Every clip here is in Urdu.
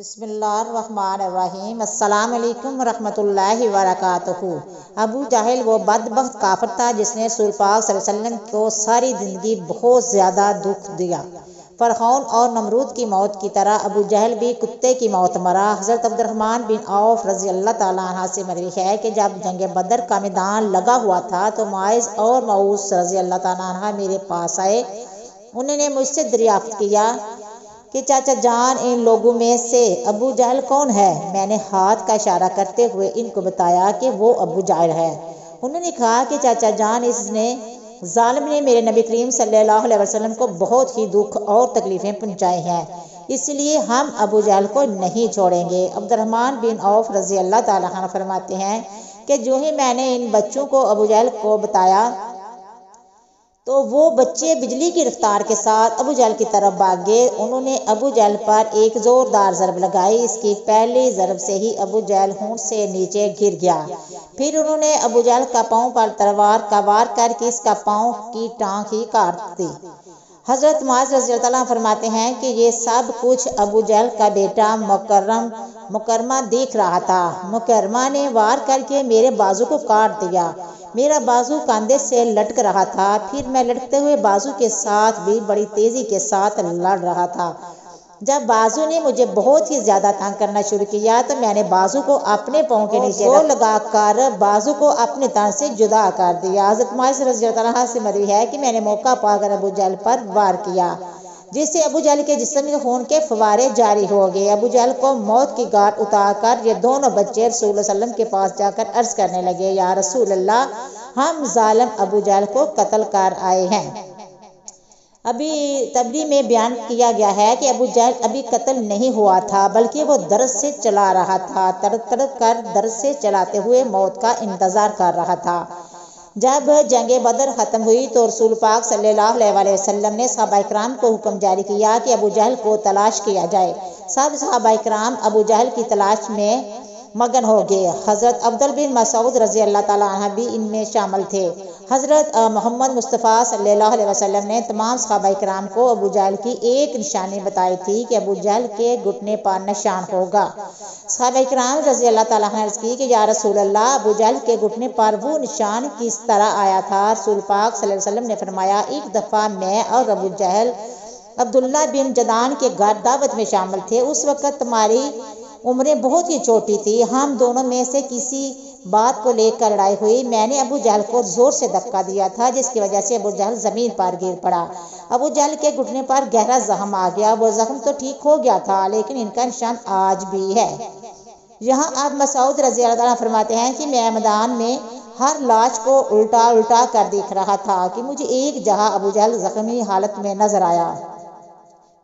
بسم اللہ الرحمن الرحیم۔ السلام علیکم ورحمۃ اللہ وبرکاتہ۔ ابو جہل وہ بدبخت کافر تھا جس نے رسول پاک صلی اللہ علیہ وسلم کو ساری زندگی بہت زیادہ دکھ دیا۔ فرعون اور نمرود کی موت کی طرح ابو جہل بھی کتے کی موت مرا۔ حضرت عبد الرحمن بن عوف رضی اللہ تعالیٰ عنہ سے مروی ہے کہ جب جنگ بدر کا میدان لگا ہوا تھا تو معاذ اور معوذ رضی اللہ تعالیٰ عنہ میرے پاس آئے۔ انہوں نے مجھ سے دریافت کیا کہ چاچا جان ان لوگوں میں سے ابو جہل کون ہے؟ میں نے ہاتھ کا اشارہ کرتے ہوئے ان کو بتایا کہ وہ ابو جہل ہے۔ انہوں نے کہا کہ چاچا جان اس ظالم نے میرے نبی کریم صلی اللہ علیہ وسلم کو بہت ہی دکھ اور تکلیفیں پہنچائی ہیں، اس لیے ہم ابو جہل کو نہیں چھوڑیں گے۔ عبد الرحمن بن عوف رضی اللہ تعالیٰ عنہ فرماتے ہیں کہ جو ہی میں نے ان بچوں کو ابو جہل کو بتایا تو وہ بچے بجلی کی رفتار کے ساتھ ابو جہل کی طرف بھاگ گئے۔ انہوں نے ابو جہل پر ایک زوردار ضرب لگائی۔ اس کی پہلی ضرب سے ہی ابو جہل ہونٹ سے نیچے گر گیا۔ پھر انہوں نے ابو جہل کا پاؤں پر تلوار کا وار کر کے اس کا پاؤں کی ٹانگ ہی کاٹ دی۔ حضرت معاذ رضی اللہ تعالیٰ فرماتے ہیں کہ یہ سب کچھ ابو جہل کا بیٹا مکرمہ دیکھ رہا تھا۔ مکرمہ نے وار کر کے میرے بازو کو کاٹ دیا۔ میرا بازو کاندھے سے لٹک رہا تھا، پھر میں لٹکتے ہوئے بازو کے ساتھ بھی بڑی تیزی کے ساتھ لڑ رہا تھا۔ جب بازو نے مجھے بہت ہی زیادہ تنگ کرنا شروع کیا تو میں نے بازو کو اپنے پاؤں کے نیچے لگا کر بازو کو اپنے تن سے جدا کر دیا۔ حضرت معاذ رضی اللہ عنہ سے مروی ہے کہ میں نے موقع پا کر ابو جہل پر وار کیا، جس سے ابو جہل کے جسم میں خون کے فوارے جاری ہو گئے۔ ابو جہل کو موت کی گھاٹ اتار کر یہ دونوں بچے رسول اللہ صلی اللہ علیہ وسلم کے پاس جا کر عرض کرنے لگے، یا رسول اللہ، ہم ظالم ابو جہل کو قتل کر آئے ہیں۔ ابھی تبری میں بیان کیا گیا ہے کہ ابو جہل ابھی قتل نہیں ہوا تھا بلکہ وہ درد سے چلا رہا تھا، تڑپ تڑپ کر درد سے چلاتے ہوئے موت کا انتظار کر رہا تھا۔ جب جنگ بدر ختم ہوئی تو رسول پاک صلی اللہ علیہ وسلم نے صحابہ کرام کو حکم جاری کیا کہ ابو جہل کو تلاش کیا جائے۔ سب صحابہ کرام ابو جہل کی تلاش میں مگن ہو گئے۔ حضرت عبداللہ بن مسعود رضی اللہ تعالیٰ عنہ بھی ان میں شامل تھے۔ حضرت محمد مصطفیٰ صلی اللہ علیہ وسلم نے تمام صحابہ کرام کو ابو جہل کی ایک نشانی بتائی تھی کہ ابو جہل کے گھٹنے پر نشان ہوگا۔ صحابہ کرام رضی اللہ تعالیٰ عنہ نے عرض کی کہ یا رسول اللہ، ابو جہل کے گھٹنے پر وہ نشان کس طرح آیا تھا؟ رسول پاک صلی اللہ علیہ وسلم نے فرمایا، ایک دفعہ میں اور ابو جہل عبداللہ بن جدعان کے گھر دعوت میں شامل تھے۔ اس وقت تمہاری عمریں بہت ہی چھوٹی تھی، ہم دونوں میں سے کسی بات کو لے کر لڑائی ہوئی۔ میں نے ابو جہل کو زور سے دھکا دیا تھا جس کی وجہ سے ابو جہل زمین پر گر پڑا۔ ابو جہل کے گھٹنے پر گہرا زخم آ گیا۔ وہ زخم تو ٹھیک ہو گیا تھا لیکن ان کا نشان آج بھی ہے۔ یہاں اب مسعود رضی اللہ عنہ فرماتے ہیں کہ میں میدان میں ہر لاش کو الٹا الٹا کر دیکھ رہا تھا کہ مجھے ایک جگہ ابو جہل زخمی حالت میں نظر آیا۔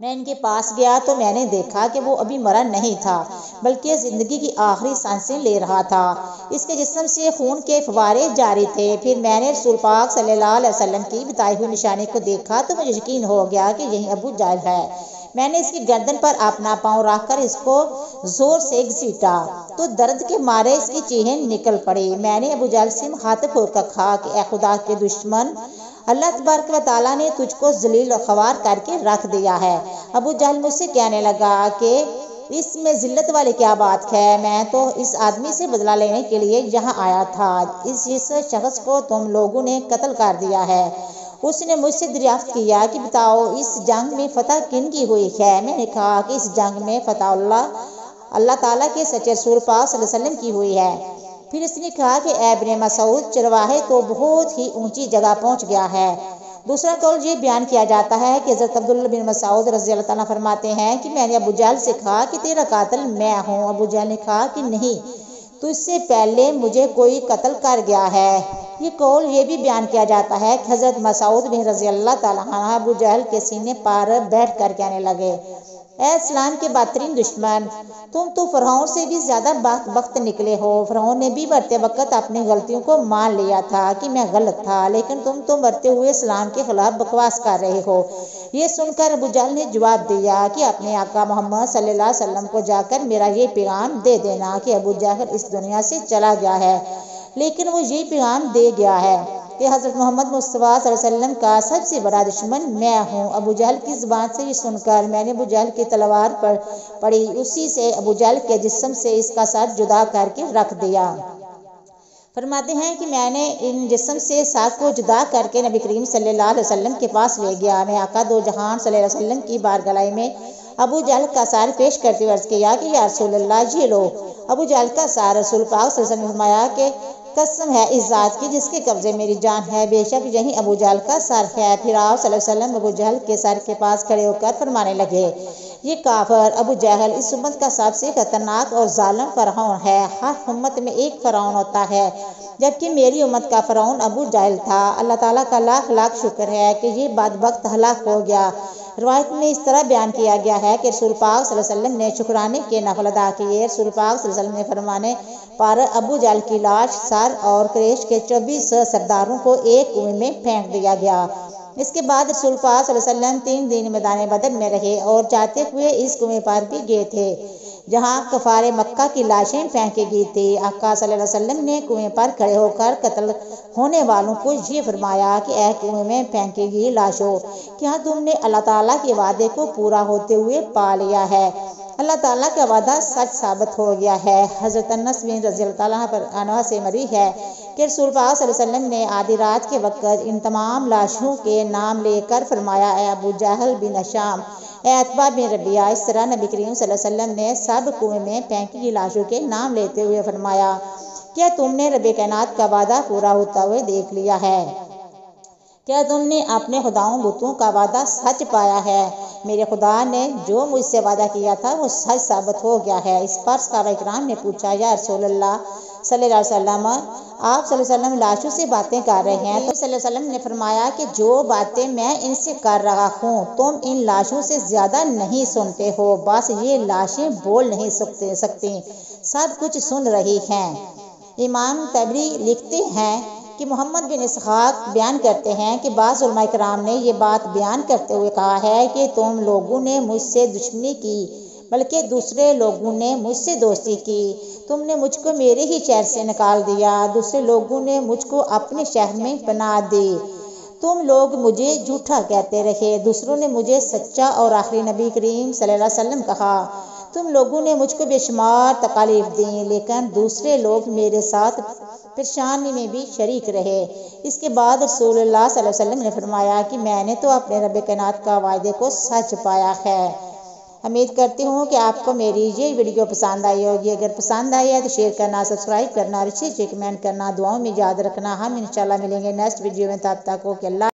میں ان کے پاس گیا تو میں نے دیکھا کہ وہ ابھی مرا نہیں تھا بلکہ زندگی کی آخری سانسیں لے رہا تھا۔ اس کے جسم سے خون کے فوارے جاری تھے۔ پھر میں نے رسول پاک صلی اللہ علیہ وسلم کی بتائی ہوئی نشانی کو دیکھا تو مجھے یقین ہو گیا کہ یہی ابو جہل ہے۔ میں نے اس کی گردن پر اپنا پاؤں رکھ کر اس کو زور سے گھسیٹا تو درد کے مارے اس کی چیخیں نکل پڑی۔ میں نے ابو جہل سے مخاطب ہو کر کہا کہ اے خدا کے دشمن، اللہ تبارک و تعالیٰ نے تجھ کو ذلیل و خوار کر کے رکھ دیا ہے۔ ابو جہل مجھ سے کہنے لگا کہ اس میں ذلت والی کیا بات ہے؟ میں تو اس آدمی سے بدلہ لینے کے لیے یہاں آیا تھا جس شخص کو تم لوگوں نے قتل کر دیا ہے۔ اس نے مجھ سے دریافت کیا کہ بتاؤ اس جنگ میں فتح کن کی ہوئی ہے؟ میں نے کہا کہ اس جنگ میں فتح اللہ تعالیٰ کے سچے رسول پاک صلی اللہ علیہ وسلم کی ہوئی ہے۔ پھر اس نے کہا کہ اے ابن مسعود، چرواہے تو بہت ہی اونچی جگہ پہنچ گیا ہے۔ دوسرا قول یہ بیان کیا جاتا ہے کہ حضرت عبداللہ بن مسعود رضی اللہ تعالیٰ فرماتے ہیں کہ میں نے ابو جہل سے کہا کہ تیرا قاتل میں ہوں۔ ابو جہل نے کہا کہ نہیں، تو اس سے پہلے مجھے کوئی قتل کر گیا ہے۔ یہ قول یہ بھی بیان کیا جاتا ہے کہ حضرت مسعود بن رضی اللہ تعالیٰ عنہ ابو جہل کے سینے پر بیٹھ کر کہنے لگے، اے اسلام کے بدترین دشمن، تم تو فرعون سے بھی زیادہ بدبخت نکلے ہو۔ فرعون نے بھی مرتے وقت اپنی غلطیوں کو مان لیا تھا کہ میں غلط تھا، لیکن تم تو مرتے ہوئے اسلام کے خلاف بکواس کر رہے ہو۔ یہ سن کر ابو جہل نے جواب دیا کہ اپنے آقا محمد صلی اللہ علیہ وسلم کو جا کر میرا یہ پیغام دے دینا کہ ابو جہل اس دنیا سے چلا گیا ہے، لیکن وہ یہ پیغام دے گیا ہے کہ حضرت محمد مصطفیٰ صلی اللہ علیہ وسلم کا سب سے بڑا دشمن میں ہوں۔ ابو جہل کی زبان سے یہ سن کر میں نے ابو جہل کی تلوار پر پڑی، اسی سے ابو جہل کے جسم سے اس کا سر جدا کر کے رکھ دیا۔ فرماتے ہیں کہ میں نے ان جسم سے ساق کو جدا کر کے نبی کریم صلی اللہ علیہ وسلم کے پاس لے گیا۔ میں آقا دو جہان صلی اللہ علیہ وسلم کی بارگاہ میں ابو جہل کا سر پیش کرتے ہوئے عرض کیا کہ یا رسول اللہ یہ لو۔ ابو جہل کا سر رسول پاک صلی اللہ علیہ وسلم نے فرمایا کہ قسم ہے اس ذات کی جس کے قبضے میری جان ہے، بے شک یہی ابو جہل کا سر ہے۔ پھر آپ صلی اللہ علیہ وسلم ابو جہل کے سر کے پاس کھڑے ہو کر فرمانے لگے، یہ کافر ابو جہل اس امت کا سب سے خطرناک اور ظالم فرعون ہے۔ ہر امت میں ایک فرعون ہوتا ہے، جبکہ میری امت کا فرعون ابو جہل تھا۔ اللہ تعالیٰ کا لاکھ لاکھ شکر ہے کہ یہ بدبخت ہلاک ہو گیا۔ روایت میں اس طرح بیان کیا گیا ہے کہ رسول پاک صلی اللہ علیہ وسلم نے شکرانے کے نفل ادا کیے۔ رسول پاک صلی اللہ علیہ وسلم نے فرمانے پر ابو جہل کی لاش، سر اور قریش کے 24 سرداروں کو ایک کنویں میں پھینک دیا گیا۔ اس کے بعد رسول پاک صلی اللہ علیہ وسلم 3 دن میدان بدر میں رہے اور جاتے ہوئے اس کنویں پر بھی گئے تھے جہاں کفار مکہ کی لاشیں پھینکی گئی تھی۔ آقا صلی اللہ علیہ وسلم نے کنویں پر کھڑے ہو کر قتل ہونے والوں کو یہ فرمایا کہ اے کنویں میں پھینکی گئی لاشوں، کیا تم نے اللہ تعالیٰ کے وعدے کو پورا ہوتے ہوئے پا لیا ہے؟ اللہ تعالیٰ کا وعدہ سچ ثابت ہو گیا ہے۔ حضرت انس بن رضی اللہ تعالیٰ عنہ سے مروی ہے کہ رسول پاک صلی اللہ علیہ وسلم نے آدھی رات کے وقت ان تمام لاشوں کے نام لے کر فرمایا، اے ابو جہل بن ہشام، اے عتبہ بن ربیعہ۔ اس طرح نبی کریم صلی اللہ علیہ وسلم نے سب کنویں میں پھینکی گئی لاشوں کے نام لیتے ہوئے فرمایا، کیا تم نے رب کائنات کا وعدہ پورا ہوتا ہوئے دیکھ لیا ہے؟ کیا تم نے اپنے خداؤں بتوں کا وعدہ سچ پایا ہے؟ میرے خدا نے جو مجھ سے وعدہ کیا تھا وہ سچ ثابت ہو گیا ہے۔ اس پر صحابہ کرام نے پوچھا، یا رسول اللہ صلی اللہ علیہ وسلم، آپ صلی اللہ علیہ وسلم لاشوں سے باتیں کر رہے ہیں؟ تو صلی اللہ علیہ وسلم نے فرمایا کہ جو باتیں میں ان سے کر رہا ہوں تم ان لاشوں سے زیادہ نہیں سنتے ہو، بس یہ لاشیں بول نہیں سکتی، سب کچھ سن رہی ہیں۔ امام طبری لکھتے ہیں کہ محمد بن اسحاق بیان کرتے ہیں کہ بعض علماء کرام نے یہ بات بیان کرتے ہوئے کہا ہے کہ تم لوگوں نے مجھ سے دشمنی کی بلکہ دوسرے لوگوں نے مجھ سے دوستی کی۔ تم نے مجھ کو میرے ہی شہر سے نکال دیا، دوسرے لوگوں نے مجھ کو اپنے شہر میں پناہ دی۔ تم لوگ مجھے جھوٹا کہتے رہے، دوسروں نے مجھے سچا اور آخری نبی کریم صلی اللہ علیہ وسلم کہا۔ تم لوگوں نے مجھ کو بے شمار تکالیف دیں، لیکن دوسرے لوگ میرے ساتھ پریشانی میں بھی شریک رہے۔ اس کے بعد رسول اللہ صلی اللہ علیہ وسلم نے فرمایا کہ میں نے تو اپنے رب کائنات کا وعدے کو سچ پایا ہے۔ امید کرتی ہوں کہ آپ کو میری یہ ویڈیو پسند آئی ہوگی۔ اگر پسند آئی ہے تو شیئر کرنا، سبسکرائب کرنا اور اچھے کمنٹ کرنا، دعاؤں میں یاد رکھنا۔ ہم انشاءاللہ ملیں گے نیکسٹ ویڈیو میں، تب تک اوکے اللہ۔